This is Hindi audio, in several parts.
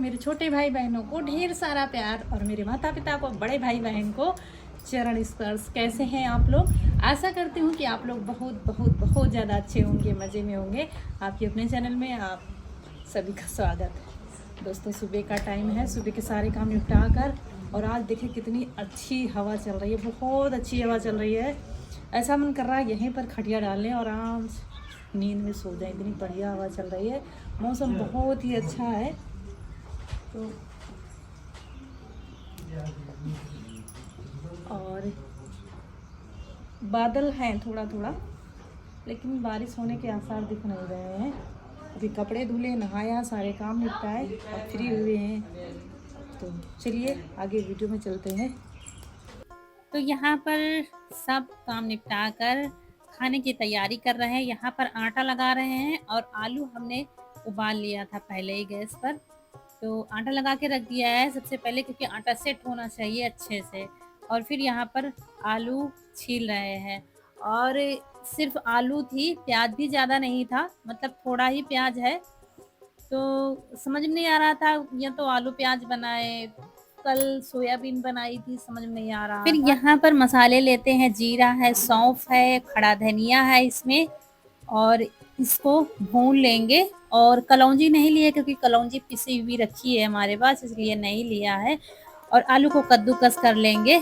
मेरे छोटे भाई बहनों को ढेर सारा प्यार और मेरे माता पिता को, बड़े भाई बहन को चरण स्पर्श। कैसे हैं आप लोग? आशा करती हूँ कि आप लोग बहुत बहुत बहुत ज़्यादा अच्छे होंगे, मज़े में होंगे। आपके अपने चैनल में आप सभी का स्वागत है। दोस्तों, सुबह का टाइम है, सुबह के सारे काम निपटा कर, और आज देखिए कितनी अच्छी हवा चल रही है, बहुत अच्छी हवा चल रही है। ऐसा मन कर रहा है यहीं पर खटिया डाल लें और आराम से नींद में सो जाए, इतनी बढ़िया हवा चल रही है। मौसम बहुत ही अच्छा है। तो और बादल हैं थोड़ा थोड़ा, लेकिन बारिश होने के आसार दिख नहीं रहे हैं। अभी कपड़े धुले, नहाया, सारे काम निपटाए और फ्री हुए हैं। तो चलिए आगे वीडियो में चलते हैं। तो यहाँ पर सब काम निपटा कर खाने की तैयारी कर रहे हैं। यहाँ पर आटा लगा रहे हैं और आलू हमने उबाल लिया था पहले ही गैस पर। तो आटा लगा के रख दिया है सबसे पहले, क्योंकि आटा सेट होना चाहिए अच्छे से। और फिर यहाँ पर आलू छील रहे हैं, और सिर्फ आलू थी, प्याज भी ज़्यादा नहीं था, मतलब थोड़ा ही प्याज है। तो समझ में नहीं आ रहा था, या तो आलू प्याज बनाए, कल सोयाबीन बनाई थी, समझ में नहीं आ रहा। फिर यहाँ पर मसाले लेते हैं, जीरा है, सौंफ है, खड़ा धनिया है इसमें, और इसको भून लेंगे। और कलौंजी नहीं लिया, क्योंकि कलौंजी पिसी हुई रखी है हमारे पास, इसलिए नहीं लिया है। और आलू को कद्दूकस कर लेंगे।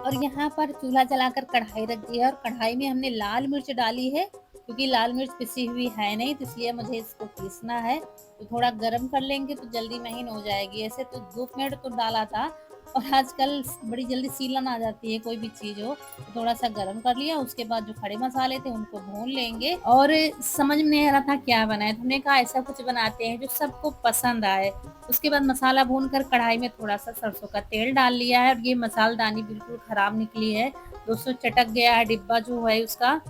और यहाँ पर चूल्हा जलाकर कढ़ाई रख दिया है, और कढ़ाई में हमने लाल मिर्च डाली है, क्योंकि लाल मिर्च पिसी हुई है नहीं, तो इसलिए मुझे इसको पीसना है। तो थोड़ा गर्म कर लेंगे तो जल्दी महीन हो जाएगी। ऐसे तो 2 मिनट तो डाला था, और आजकल बड़ी जल्दी सीलन आ जाती है कोई भी चीज़ हो। तो थोड़ा सा गर्म कर लिया, उसके बाद जो खड़े मसाले थे उनको भून लेंगे। और समझ में नहीं आ रहा था क्या बनाए, तो हमने कहा ऐसा कुछ बनाते हैं जो सबको पसंद आए। उसके बाद मसाला भून कर कढ़ाई में थोड़ा सा सरसों का तेल डाल लिया है, और ये मसालदानी बिल्कुल ख़राब निकली है दोस्तों, चटक गया है डिब्बा जो है उसका,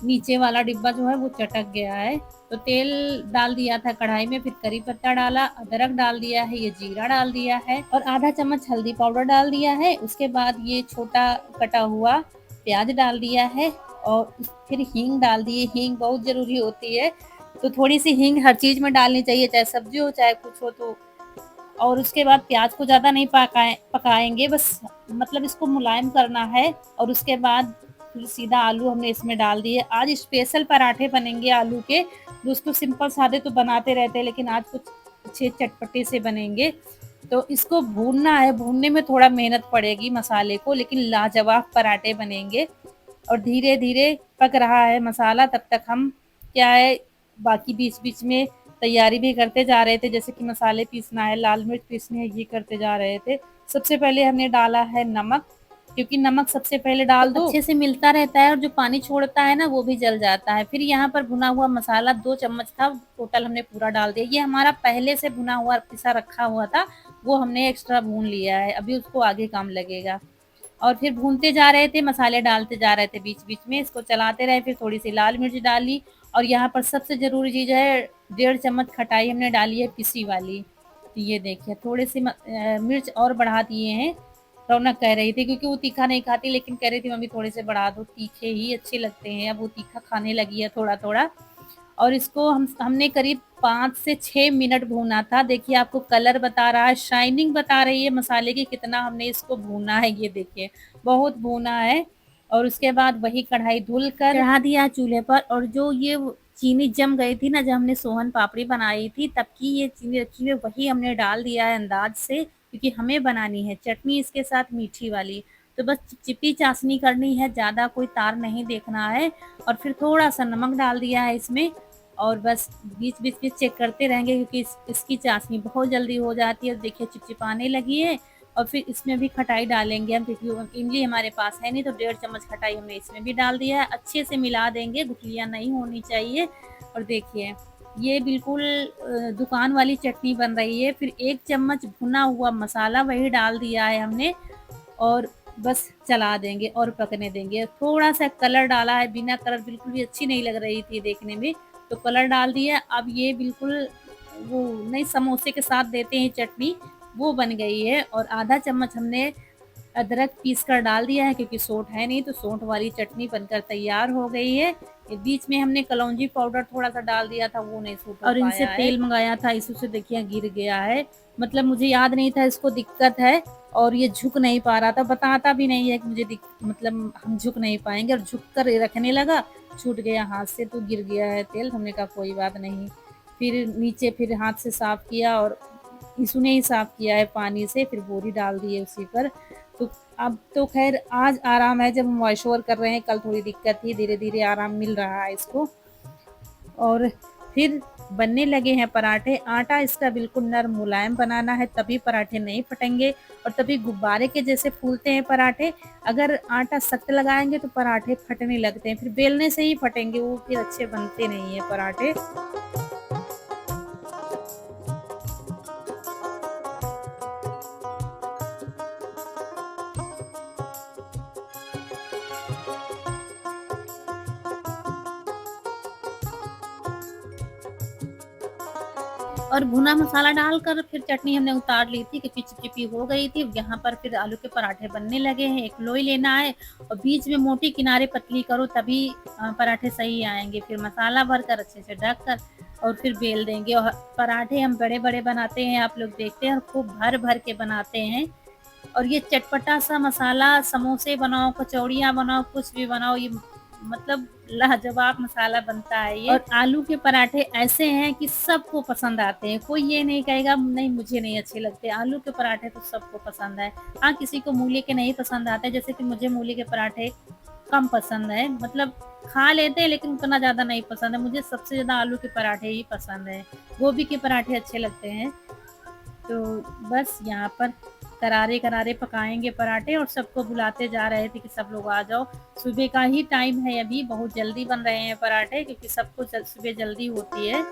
नीचे वाला डिब्बा जो है वो चटक गया है। तो तेल डाल दिया था कढ़ाई में, फिर करी पत्ता डाला, अदरक डाल दिया है, ये जीरा डाल दिया है, और आधा चम्मच हल्दी पाउडर डाल दिया है। उसके बाद ये छोटा कटा हुआ प्याज डाल दिया है, और फिर हींग डाल दिए। हींग बहुत ज़रूरी होती है, तो थोड़ी सी हींग हर चीज़ में डालनी चाहिए, चाहे सब्जी हो चाहे कुछ हो। तो और उसके बाद प्याज को ज़्यादा नहीं पकाएंगे, बस मतलब इसको मुलायम करना है। और उसके बाद फिर सीधा आलू हमने इसमें डाल दिए। आज स्पेशल पराठे बनेंगे आलू के। दोस्तों, सिंपल सादे तो बनाते रहते हैं, लेकिन आज कुछ अच्छे चटपटे से बनेंगे। तो इसको भूनना है, भूनने में थोड़ा मेहनत पड़ेगी मसाले को, लेकिन लाजवाब पराठे बनेंगे। और धीरे धीरे पक रहा है मसाला, तब तक हम क्या है बाकी बीच बीच में तैयारी भी करते जा रहे थे, जैसे कि मसाले पीसना है, लाल मिर्च पीसनी है, ये करते जा रहे थे। सबसे पहले हमने डाला है नमक, क्योंकि नमक सबसे पहले डाल दो अच्छे से मिलता रहता है, और जो पानी छोड़ता है ना वो भी जल जाता है। फिर यहाँ पर भुना हुआ मसाला 2 चम्मच था टोटल, हमने पूरा डाल दिया। ये हमारा पहले से भुना हुआ पिसा रखा हुआ था, वो हमने एक्स्ट्रा भून लिया है, अभी उसको आगे काम लगेगा। और फिर भूनते जा रहे थे, मसाले डालते जा रहे थे बीच बीच में, इसको चलाते रहे। फिर थोड़ी सी लाल मिर्च डाली, और यहाँ पर सबसे ज़रूरी चीज़ है, 1.5 चम्मच खटाई हमने डाली है पिसी वाली। तो ये देखिए थोड़े से मिर्च और बढ़ा दिए हैं। रौनक कह रही थी, क्योंकि वो तीखा नहीं खाती, लेकिन कह रही थी मम्मी थोड़े से बढ़ा दो, तीखे ही अच्छे लगते हैं। अब वो तीखा खाने लगी है थोड़ा थोड़ा। और इसको हमने करीब 5 से 6 मिनट भूना था। देखिए आपको कलर बता रहा है, शाइनिंग बता रही है मसाले की, कितना हमने इसको भूना है, ये देखिए बहुत भूना है। और उसके बाद वही कढ़ाई धुल कर चढ़ा दिया चूल्हे पर, और जो ये चीनी जम गई थी ना, जब हमने सोहन पापड़ी बनाई थी तब की ये चीनी रखी हुई, वही हमने डाल दिया है अंदाज से, क्योंकि हमें बनानी है चटनी इसके साथ मीठी वाली। तो बस चिपचिपी चाशनी करनी है, ज़्यादा कोई तार नहीं देखना है। और फिर थोड़ा सा नमक डाल दिया है इसमें, और बस बीच बीच में चेक करते रहेंगे, क्योंकि इसकी चाशनी बहुत जल्दी हो जाती है। देखिए चिपचिपाने लगी है। और फिर इसमें भी खटाई डालेंगे हम, क्योंकि इमली हमारे पास है नहीं, तो 1.5 चम्मच खटाई हमने इसमें भी डाल दिया है। अच्छे से मिला देंगे, गुठलियाँ नहीं होनी चाहिए। और देखिए ये बिल्कुल दुकान वाली चटनी बन रही है। फिर 1 चम्मच भुना हुआ मसाला वही डाल दिया है हमने, और बस चला देंगे और पकने देंगे। थोड़ा सा कलर डाला है, बिना कलर बिल्कुल भी अच्छी नहीं लग रही थी देखने में, तो कलर डाल दिया। अब ये बिल्कुल वो नहीं समोसे के साथ देते हैं चटनी, वो बन गई है। और आधा चम्मच हमने अदरक पीस कर डाल दिया है, क्योंकि सोंठ है नहीं, तो सोंठ वाली चटनी बनकर तैयार हो गई है। ये बीच में हमने कलौंजी पाउडर थोड़ा सा डाल दिया था, वो नहीं सूट हो और इनसे तेल मंगाया था, इसी से देखिए गिर गया है। मतलब मुझे याद नहीं था इसको दिक्कत है, और ये झुक नहीं पा रहा था, बताता भी नहीं है कि मुझे मतलब हम झुक नहीं पाएंगे, और झुक कर रखने लगा, छूट गया हाथ से, तो गिर गया है तेल। हमने कहा कोई बात नहीं, फिर नीचे फिर हाथ से साफ किया, और इसने ही साफ किया है पानी से, फिर बोरी डाल दी है उसी पर। तो अब तो खैर आज आराम है, जब हम वॉइस ओवर कर रहे हैं, कल थोड़ी दिक्कत थी, धीरे धीरे आराम मिल रहा है इसको। और फिर बनने लगे हैं पराठे। आटा इसका बिल्कुल नरम मुलायम बनाना है, तभी पराठे नहीं फटेंगे, और तभी गुब्बारे के जैसे फूलते हैं पराठे। अगर आटा सख्त लगाएंगे तो पराठे फटने लगते हैं, फिर बेलने से ही फटेंगे, वो फिर अच्छे बनते नहीं है पराठे। और भुना मसाला डालकर फिर चटनी हमने उतार ली थी, क्योंकि चिपचिपी हो गई थी। यहाँ पर फिर आलू के पराठे बनने लगे हैं। एक लोई लेना है, और बीच में मोटी, किनारे पतली करो, तभी पराठे सही आएंगे। फिर मसाला भरकर अच्छे से ढक कर और फिर बेल देंगे। और पराठे हम बड़े बड़े बनाते हैं, आप लोग देखते हैं, और खूब भर भर के बनाते हैं। और ये चटपटा सा मसाला, समोसे बनाओ, कचौड़ियाँ बनाओ, कुछ भी बनाओ, ये मतलब लाजवाब मसाला बनता है ये। और आलू के पराठे ऐसे हैं कि सबको पसंद आते हैं, कोई ये नहीं कहेगा नहीं मुझे नहीं अच्छे लगते। आलू के पराठे तो सबको पसंद है। हाँ, किसी को मूली के नहीं पसंद आते, जैसे कि मुझे मूली के पराठे कम पसंद है, मतलब खा लेते हैं लेकिन उतना ज़्यादा नहीं पसंद है। मुझे सबसे ज़्यादा आलू के पराठे ही पसंद है। गोभी के पराठे अच्छे लगते हैं। तो बस यहाँ पर करारे करारे पकाएंगे पराठे, और सबको बुलाते जा रहे थे कि सब लोग आ जाओ। सुबह का ही टाइम है, अभी बहुत जल्दी बन रहे हैं पराठे, क्योंकि सबको सुबह जल्दी होती है।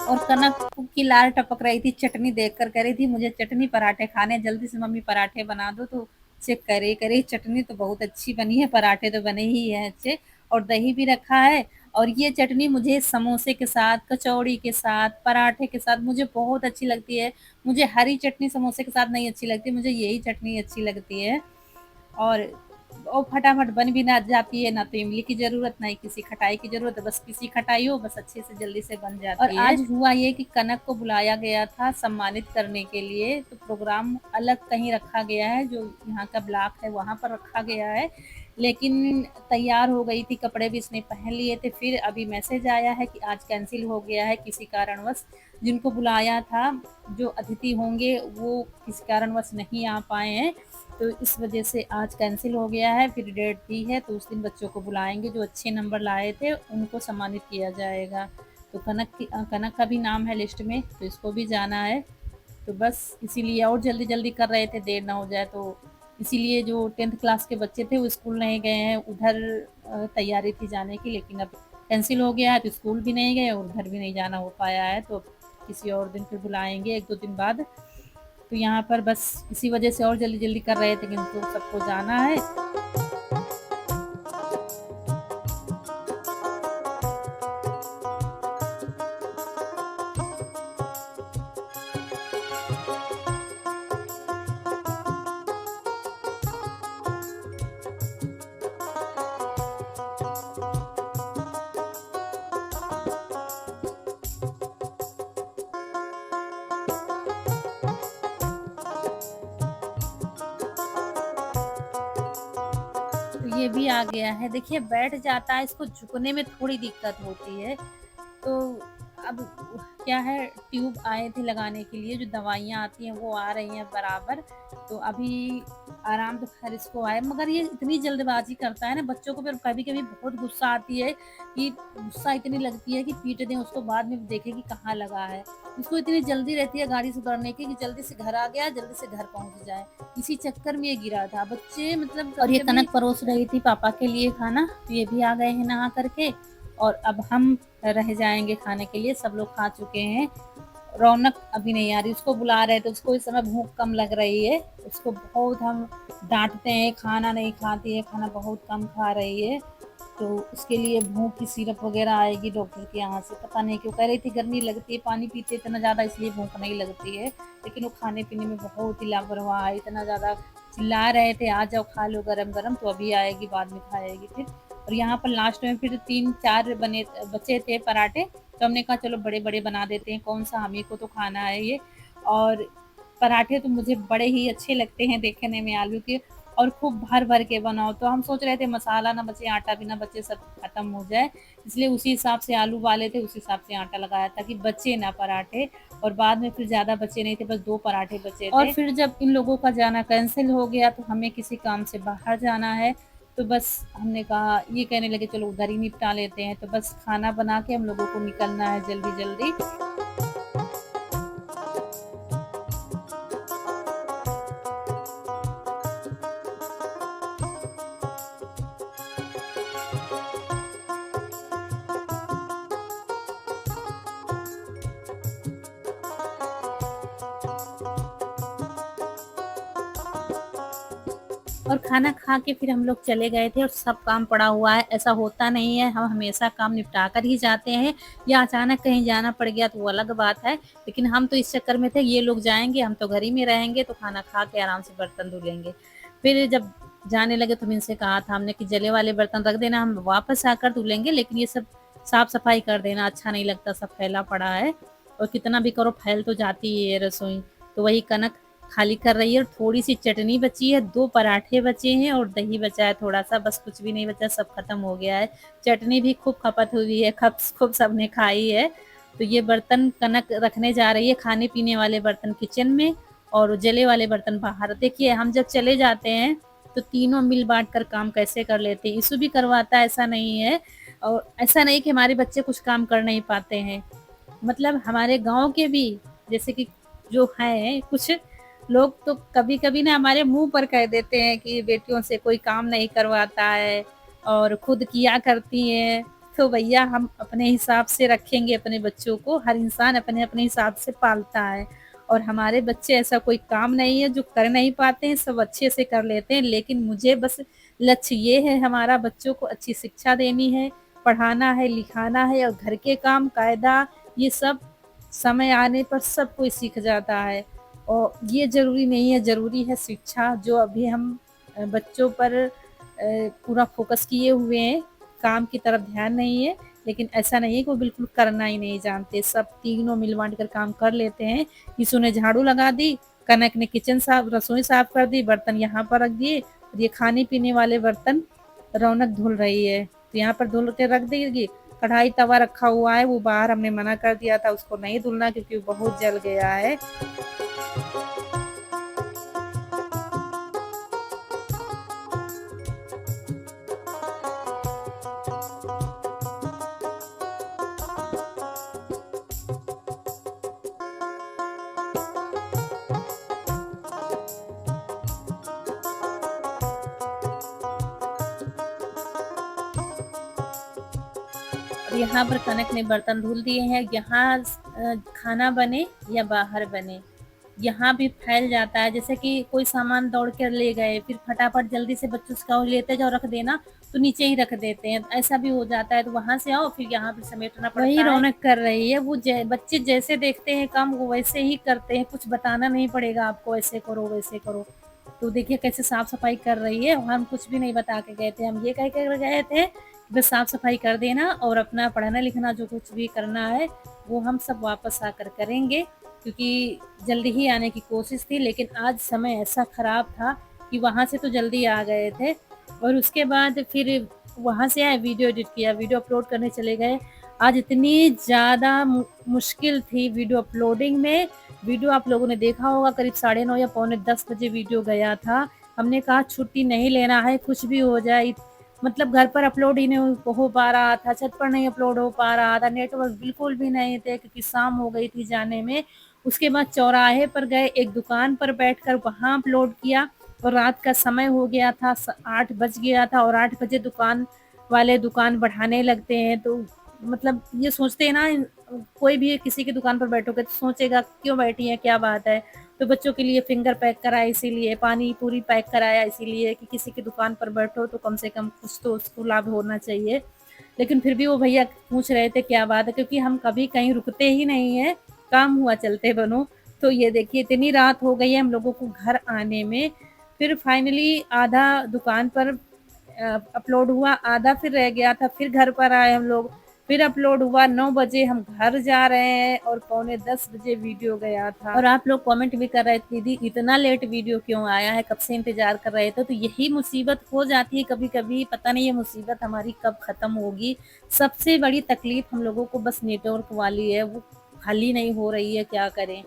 और कनक की लार टपक रही थी, चटनी देखकर कह रही थी मुझे चटनी पराठे खाने, जल्दी से मम्मी पराठे बना दो। तो चेक करे करे चटनी तो बहुत अच्छी बनी है, पराठे तो बने ही हैं अच्छे, और दही भी रखा है। और ये चटनी मुझे समोसे के साथ, कचौड़ी के साथ, पराठे के साथ मुझे बहुत अच्छी लगती है। मुझे हरी चटनी समोसे के साथ नहीं अच्छी लगती, मुझे यही चटनी अच्छी लगती है। और फटाफट बन भी ना जाती है, ना तो इमली की ज़रूरत, ना ही किसी खटाई की ज़रूरत है, बस किसी खटाई हो, बस अच्छे से जल्दी से बन जाती है। और आज हुआ ये कि कनक को बुलाया गया था सम्मानित करने के लिए, तो प्रोग्राम अलग कहीं रखा गया है, जो यहाँ का ब्लॉक है वहाँ पर रखा गया है। लेकिन तैयार हो गई थी, कपड़े भी इसने पहन लिए थे, फिर अभी मैसेज आया है कि आज कैंसिल हो गया है किसी कारणवश। जिनको बुलाया था, जो अतिथि होंगे, वो किसी कारणवश नहीं आ पाए हैं, तो इस वजह से आज कैंसिल हो गया है। फिर डेट दी है, तो उस दिन बच्चों को बुलाएंगे, जो अच्छे नंबर लाए थे उनको सम्मानित किया जाएगा। तो कनक का भी नाम है लिस्ट में, तो इसको भी जाना है। तो बस इसीलिए और जल्दी जल्दी कर रहे थे, देर ना हो जाए, तो इसीलिए जो 10th क्लास के बच्चे थे वो स्कूल नहीं गए हैं, उधर तैयारी थी जाने की, लेकिन अब कैंसिल हो गया है, तो स्कूल भी नहीं गए और उधर भी नहीं जाना हो पाया है। तो किसी और दिन फिर बुलाएंगे 1-2 दिन बाद। तो यहाँ पर बस इसी वजह से और जल्दी जल्दी कर रहे थे, किंतु सबको जाना है। तो ये भी आ गया है, देखिए बैठ जाता है, इसको झुकने में थोड़ी दिक्कत होती है। तो अब क्या है, ट्यूब आए थे लगाने के लिए, जो दवाइयाँ आती हैं वो आ रही हैं बराबर। तो अभी आराम तो खैर इसको आया, मगर ये इतनी जल्दबाजी करता है ना, बच्चों को फिर कभी कभी बहुत गुस्सा आती है, कि गुस्सा इतनी लगती है कि पीट दें उसको, बाद में देखे कि कहाँ लगा है। इसको इतनी जल्दी रहती है गाड़ी से उतरने की, कि जल्दी से घर आ गया, जल्दी से घर पहुंच जाए, इसी चक्कर में ये गिरा था। बच्चे मतलब, और ये कनक परोस रही थी पापा के लिए खाना, तो ये भी आ गए हैं नहा करके। और अब हम रह जाएंगे खाने के लिए। सब लोग खा चुके हैं। रौनक अभी नहीं आ रही, उसको बुला रहे थे, उसको इस समय भूख कम लग रही है। उसको बहुत हम डांटते हैं, खाना नहीं खाती है, खाना बहुत कम खा रही है। तो उसके लिए भूख की सिरप वगैरह आएगी डॉक्टर के यहाँ से। पता नहीं क्यों, कह रही थी गर्मी लगती है, पानी पीते इतना ज़्यादा, इसलिए भूख नहीं लगती है। लेकिन वो खाने पीने में बहुत ही लापरवाह है, इतना ज़्यादा चिल्ला रहे थे आ जाओ खा लो गरम गरम, तो अभी आएगी, बाद में खाएगी फिर। और यहाँ पर लास्ट में फिर 3-4 बचे थे पराठे, तो हमने कहा चलो बड़े बड़े बना देते हैं, कौन सा, हम ही को तो खाना है ये। और पराठे तो मुझे बड़े ही अच्छे लगते हैं देखने में, आलू के, और खूब भर भर के बनाओ। तो हम सोच रहे थे मसाला ना बचे, आटा भी ना बचे, सब खत्म हो जाए, इसलिए उसी हिसाब से आलू वाले थे, उसी हिसाब से आटा लगाया ताकि बचे ना पराठे। और बाद में फिर ज़्यादा बचे नहीं थे, बस 2 पराठे बचे थे। और फिर जब इन लोगों का जाना कैंसिल हो गया तो हमें किसी काम से बाहर जाना है, तो बस हमने कहा, ये कहने लगे चलो उधर ही निपटा लेते हैं, तो बस खाना बना के हम लोगों को निकलना है जल्दी जल्दी। और खाना खा के फिर हम लोग चले गए थे, और सब काम पड़ा हुआ है, ऐसा होता नहीं है, हम हमेशा काम निपटा कर ही जाते हैं, या अचानक कहीं जाना पड़ गया तो वो अलग बात है। लेकिन हम तो इस चक्कर में थे, ये लोग जाएंगे, हम तो घर ही में रहेंगे, तो खाना खा के आराम से बर्तन धुलेंगे। फिर जब जाने लगे तो इनसे कहा था हमने कि जले वाले बर्तन रख देना, हम वापस आकर धुलेंगे, लेकिन ये सब साफ सफाई कर देना, अच्छा नहीं लगता, सब फैला पड़ा है, और कितना भी करो फैल तो जाती है ये रसोई। तो वही कनक खाली कर रही है, और थोड़ी सी चटनी बची है, 2 पराठे बचे हैं, और दही बचा है थोड़ा सा, बस कुछ भी नहीं बचा, सब खत्म हो गया है। चटनी भी खूब खपत हुई है, खूब सबने खाई है। तो ये बर्तन कनक रखने जा रही है, खाने पीने वाले बर्तन किचन में और जले वाले बर्तन बाहर। देखिए हम जब चले जाते हैं तो तीनों मिल बांट कर काम कैसे कर लेते हैं। इसु भी करवाता है, ऐसा नहीं है, और ऐसा नहीं कि हमारे बच्चे कुछ काम कर नहीं पाते हैं। मतलब हमारे गांव के भी, जैसे कि जो हैं कुछ लोग, तो कभी कभी ना हमारे मुंह पर कह देते हैं कि बेटियों से कोई काम नहीं करवाता है और खुद किया करती हैं। तो भैया हम अपने हिसाब से रखेंगे अपने बच्चों को, हर इंसान अपने अपने हिसाब से पालता है, और हमारे बच्चे ऐसा कोई काम नहीं है जो कर नहीं पाते हैं, सब अच्छे से कर लेते हैं। लेकिन मुझे बस लक्ष्य ये है, हमारा बच्चों को अच्छी शिक्षा देनी है, पढ़ाना है, लिखाना है, और घर के काम कायदा ये सब समय आने पर सब कोई सीख जाता है। और ये ज़रूरी नहीं है, ज़रूरी है शिक्षा, जो अभी हम बच्चों पर पूरा फ़ोकस किए हुए हैं, काम की तरफ ध्यान नहीं है। लेकिन ऐसा नहीं है कि वो बिल्कुल करना ही नहीं जानते, सब तीनों मिल बाँट कर काम कर लेते हैं। यीशु ने झाड़ू लगा दी, कनक ने किचन साफ, रसोई साफ कर दी, बर्तन यहाँ पर रख दिए, और ये खाने-पीने वाले बर्तन रौनक धुल रही है, तो यहाँ पर धुल के रख देगी। कढ़ाई तवा रखा हुआ है, वो बाहर हमने मना कर दिया था उसको नहीं धुलना, क्योंकि वो बहुत जल गया है। और यहाँ पर कनक ने बर्तन धुल दिए हैं। यहाँ खाना बने या बाहर बने, यहाँ भी फैल जाता है। जैसे कि कोई सामान दौड़ कर ले गए, फिर फटाफट जल्दी से बच्चों से कहो लेते जाओ, रख देना, तो नीचे ही रख देते हैं, ऐसा भी हो जाता है। तो वहां से आओ फिर यहाँ पे समेटना पड़ता है। वही रौनक कर रही है वो, बच्चे जैसे देखते हैं काम वो वैसे ही करते हैं, कुछ बताना नहीं पड़ेगा आपको, ऐसे करो वैसे करो। तो देखिए कैसे साफ सफाई कर रही है, हम कुछ भी नहीं बता के गए थे, हम ये कह कर गए थे बस साफ सफाई कर देना, और अपना पढ़ना लिखना जो कुछ भी करना है वो हम सब वापस आकर करेंगे, क्योंकि जल्दी ही आने की कोशिश थी। लेकिन आज समय ऐसा खराब था कि वहाँ से तो जल्दी आ गए थे, और उसके बाद फिर वहाँ से आए, वीडियो एडिट किया, वीडियो अपलोड करने चले गए। आज इतनी ज़्यादा मुश्किल थी वीडियो अपलोडिंग में। वीडियो आप लोगों ने देखा होगा, करीब 9:30 या 9:45 बजे वीडियो गया था। हमने कहा छुट्टी नहीं लेना है, कुछ भी हो जाए, मतलब घर पर अपलोड ही नहीं हो पा रहा था, छत पर नहीं अपलोड हो पा रहा था, नेटवर्क बिल्कुल भी नहीं थे, क्योंकि शाम हो गई थी जाने में। उसके बाद चौराहे पर गए, एक दुकान पर बैठकर वहाँ अपलोड किया, और रात का समय हो गया था, 8 बज गया था, और 8 बजे दुकान वाले दुकान बढ़ाने लगते हैं, तो मतलब ये सोचते हैं ना, कोई भी किसी की दुकान पर बैठोगे तो सोचेगा क्यों बैठी है, क्या बात है। तो बच्चों के लिए फिंगर पैक कराया इसीलिए, पानी पूरी पैक कराया इसीलिए कि किसी की दुकान पर बैठो तो कम से कम कुछ तो उसको लाभ होना चाहिए। लेकिन फिर भी वो भैया पूछ रहे थे क्या बात है, क्योंकि हम कभी कहीं रुकते ही नहीं है, काम हुआ चलते बनो। तो ये देखिए इतनी रात हो गई है हम लोगों को घर आने में। फिर फाइनली आधा दुकान पर अपलोड हुआ, आधा फिर रह गया था, फिर घर पर आए हम लोग, फिर अपलोड हुआ। 9 बजे हम घर जा रहे हैं और पौने 10 बजे वीडियो गया था। और आप लोग कमेंट भी कर रहे थे, दीदी इतना लेट वीडियो क्यों आया है, कब से इंतजार कर रहे थे। तो यही मुसीबत हो जाती है कभी कभी, पता नहीं ये मुसीबत हमारी कब खत्म होगी। सबसे बड़ी तकलीफ हम लोगों को बस नेटवर्क वाली है, वो हल ही नहीं हो रही है, क्या करें।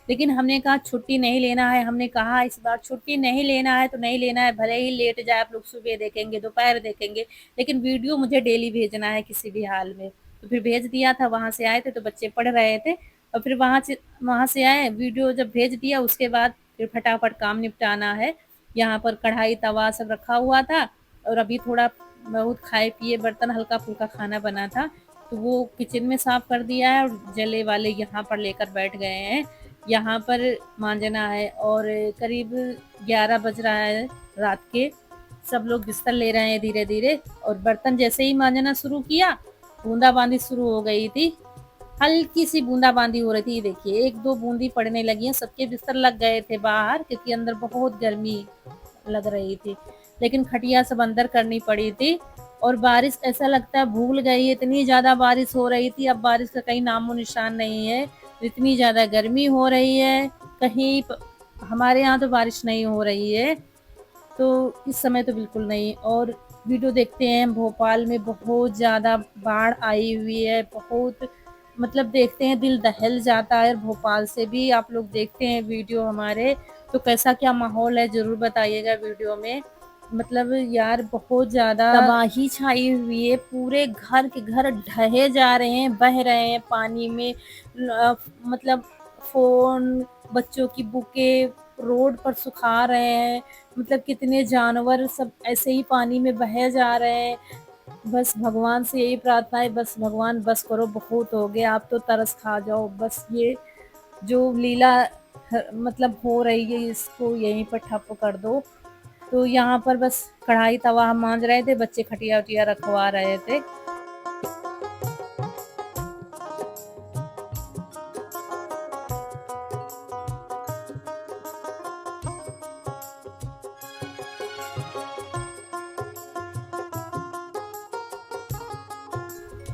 लेकिन हमने कहा छुट्टी नहीं लेना है, हमने कहा इस बार छुट्टी नहीं लेना है तो नहीं लेना है, भले ही लेट जाए, आप लोग सुबह देखेंगे दोपहर देखेंगे, लेकिन वीडियो मुझे डेली भेजना है किसी भी हाल में। तो फिर भेज दिया था, वहाँ से आए थे तो बच्चे पढ़ रहे थे, और फिर वहाँ से आए, वीडियो जब भेज दिया उसके बाद फिर फटाफट काम निपटाना है। यहाँ पर कढ़ाई तवा सब रखा हुआ था, और अभी थोड़ा बहुत खाए पिए बर्तन, हल्का फुल्का खाना बना था तो वो किचन में साफ कर दिया है, और जले वाले यहाँ पर लेकर बैठ गए हैं, यहाँ पर मांजना है। और करीब 11 बज रहा है रात के, सब लोग बिस्तर ले रहे हैं धीरे धीरे। और बर्तन जैसे ही मांजना शुरू किया, बूंदाबांदी शुरू हो गई थी, हल्की सी बूंदाबांदी हो रही थी, देखिए 1-2 बूंदी पड़ने लगी हैं। सबके बिस्तर लग गए थे बाहर, क्योंकि अंदर बहुत गर्मी लग रही थी, लेकिन खटिया सब अंदर करनी पड़ी थी। और बारिश ऐसा लगता है भूल गई, इतनी ज्यादा बारिश हो रही थी, अब बारिश का कहीं नामो निशान नहीं है। इतनी ज्यादा गर्मी हो रही है, हमारे यहाँ तो बारिश नहीं हो रही है, तो इस समय तो बिल्कुल नहीं। और वीडियो देखते हैं भोपाल में बहुत ज़्यादा बाढ़ आई हुई है, बहुत मतलब देखते हैं दिल दहल जाता है। भोपाल से भी आप लोग देखते हैं वीडियो हमारे, तो कैसा क्या माहौल है ज़रूर बताइएगा वीडियो में। मतलब यार बहुत ज़्यादा तबाही छाई हुई है, पूरे घर के घर ढहे जा रहे हैं, बह रहे हैं पानी में। मतलब फ़ोन, बच्चों की बुकें रोड पर सुखा रहे हैं, मतलब कितने जानवर सब ऐसे ही पानी में बहे जा रहे हैं। बस भगवान से यही प्रार्थना है, बस भगवान बस करो, बहुत हो गया, आप तो तरस खा जाओ। बस ये जो लीला मतलब हो रही है इसको यहीं पर ठप कर दो। तो यहाँ पर बस कढ़ाई तवा हम मांज रहे थे, बच्चे खटिया वटिया रखवा रहे थे।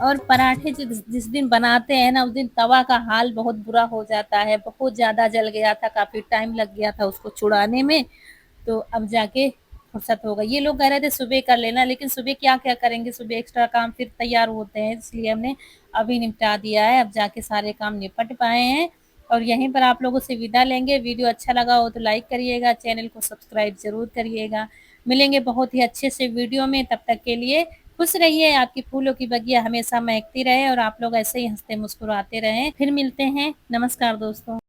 और पराठे जिस दिन बनाते हैं ना, उस दिन तवा का हाल बहुत बुरा हो जाता है, बहुत ज़्यादा जल गया था, काफ़ी टाइम लग गया था उसको छुड़ाने में। तो अब जाके फुर्सत हो गई। ये लोग कह रहे थे सुबह कर लेना, लेकिन सुबह क्या क्या करेंगे, सुबह एक्स्ट्रा काम फिर तैयार होते हैं, इसलिए हमने अभी निपटा दिया है। अब जाके सारे काम निपट पाए हैं, और यहीं पर आप लोगों से विदा लेंगे। वीडियो अच्छा लगा हो तो लाइक करिएगा, चैनल को सब्सक्राइब जरूर करिएगा। मिलेंगे बहुत ही अच्छे से वीडियो में, तब तक के लिए खुश रहिए, आपकी फूलों की बगिया हमेशा महकती रहे, और आप लोग ऐसे ही हंसते मुस्कुराते रहें। फिर मिलते हैं, नमस्कार दोस्तों।